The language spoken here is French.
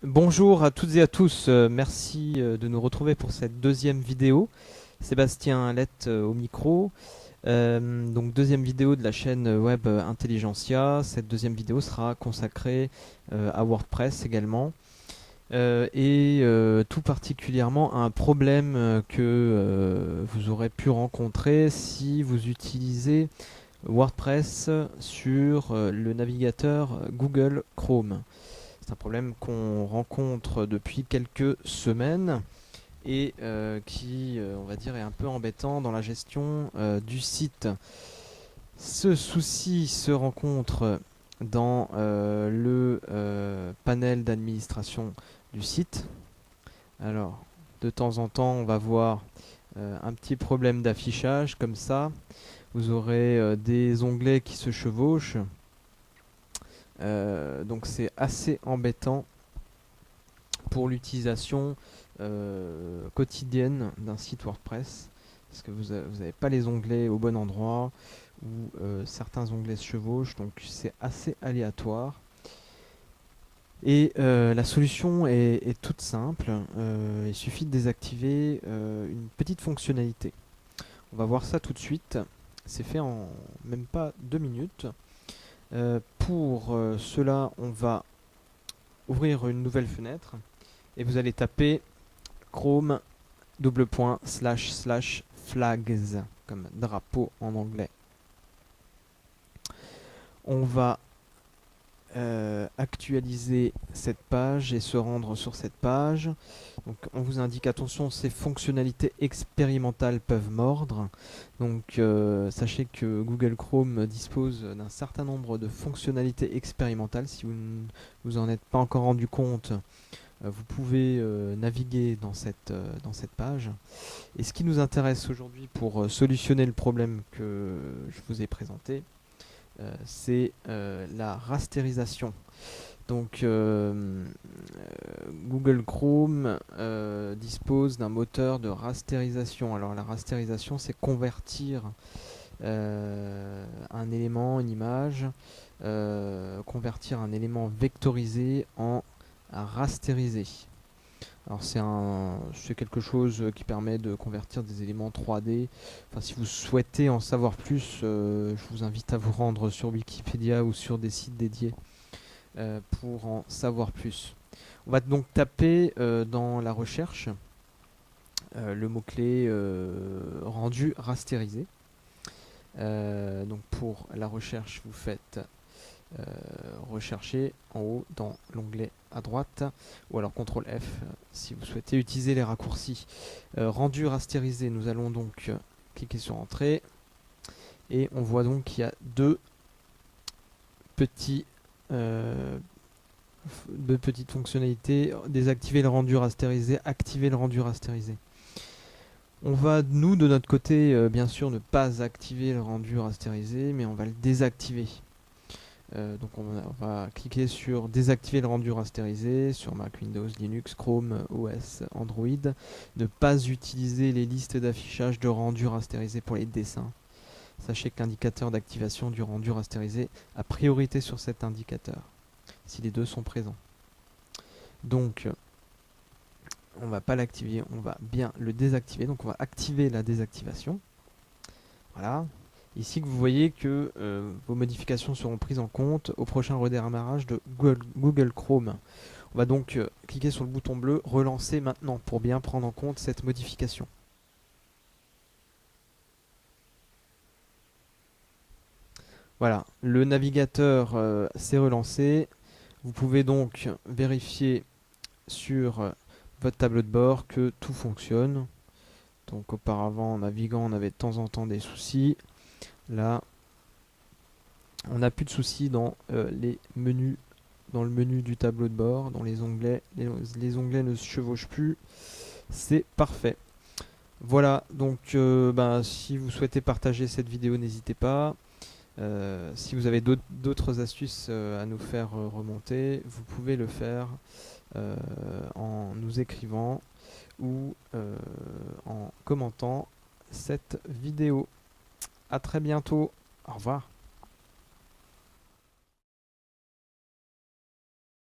Bonjour à toutes et à tous, merci de nous retrouver pour cette deuxième vidéo. Sébastien Lett au micro. Donc deuxième vidéo de la chaîne web Intelligentsia. Cette deuxième vidéo sera consacrée à WordPress également. Tout particulièrement à un problème que vous aurez pu rencontrer si vous utilisez WordPress sur le navigateur Google Chrome. C'est un problème qu'on rencontre depuis quelques semaines et qui, on va dire, est un peu embêtant dans la gestion du site. Ce souci se rencontre dans le panel d'administration du site. Alors, de temps en temps, on va voir un petit problème d'affichage comme ça. Vous aurez des onglets qui se chevauchent. Donc c'est assez embêtant pour l'utilisation quotidienne d'un site WordPress, parce que vous n'avez pas les onglets au bon endroit, ou certains onglets se chevauchent, donc c'est assez aléatoire. Et la solution est toute simple, il suffit de désactiver une petite fonctionnalité. On va voir ça tout de suite, c'est fait en même pas 2 minutes. Pour cela, on va ouvrir une nouvelle fenêtre et vous allez taper Chrome //flags comme drapeau en anglais. On va actualiser cette page et se rendre sur cette page. Donc on vous indique attention, ces fonctionnalités expérimentales peuvent mordre. Donc sachez que Google Chrome dispose d'un certain nombre de fonctionnalités expérimentales. Si vous ne vous en êtes pas encore rendu compte, vous pouvez naviguer dans cette page. Et ce qui nous intéresse aujourd'hui pour solutionner le problème que je vous ai présenté, c'est la rasterisation. Donc Google Chrome dispose d'un moteur de rasterisation. Alors la rasterisation, c'est convertir un élément, une image, convertir un élément vectorisé en rasterisé. Alors c'est quelque chose qui permet de convertir des éléments 3D. Enfin, si vous souhaitez en savoir plus, je vous invite à vous rendre sur Wikipédia ou sur des sites dédiés pour en savoir plus. On va donc taper dans la recherche le mot-clé rendu rasterisé. Donc pour la recherche, vous faites rechercher en haut dans l'onglet à droite, ou alors CTRL F si vous souhaitez utiliser les raccourcis. Rendu rasterisé, nous allons donc cliquer sur Entrée et on voit donc qu'il y a deux petites fonctionnalités: désactiver le rendu rasterisé, activer le rendu rasterisé. On va, nous, de notre côté, bien sûr, ne pas activer le rendu rasterisé, mais on va le désactiver. Donc on va cliquer sur désactiver le rendu rasterisé sur Mac, Windows, Linux, Chrome, OS, Android. Ne pas utiliser les listes d'affichage de rendu rasterisé pour les dessins. Sachez que l'indicateur d'activation du rendu rasterisé a priorité sur cet indicateur, si les deux sont présents. Donc on ne va pas l'activer, on va bien le désactiver. Donc on va activer la désactivation. Voilà. Ici que vous voyez que vos modifications seront prises en compte au prochain redémarrage de Google Chrome. On va donc cliquer sur le bouton bleu relancer maintenant pour bien prendre en compte cette modification. Voilà, le navigateur s'est relancé. Vous pouvez donc vérifier sur votre tableau de bord que tout fonctionne. Donc auparavant, en naviguant, on avait de temps en temps des soucis. Là, on n'a plus de soucis dans les menus, dans le menu du tableau de bord, dans les onglets. Les onglets ne se chevauchent plus. C'est parfait. Voilà, donc si vous souhaitez partager cette vidéo, n'hésitez pas. Si vous avez d'autres astuces à nous faire remonter, vous pouvez le faire en nous écrivant ou en commentant cette vidéo. À très bientôt. Au revoir.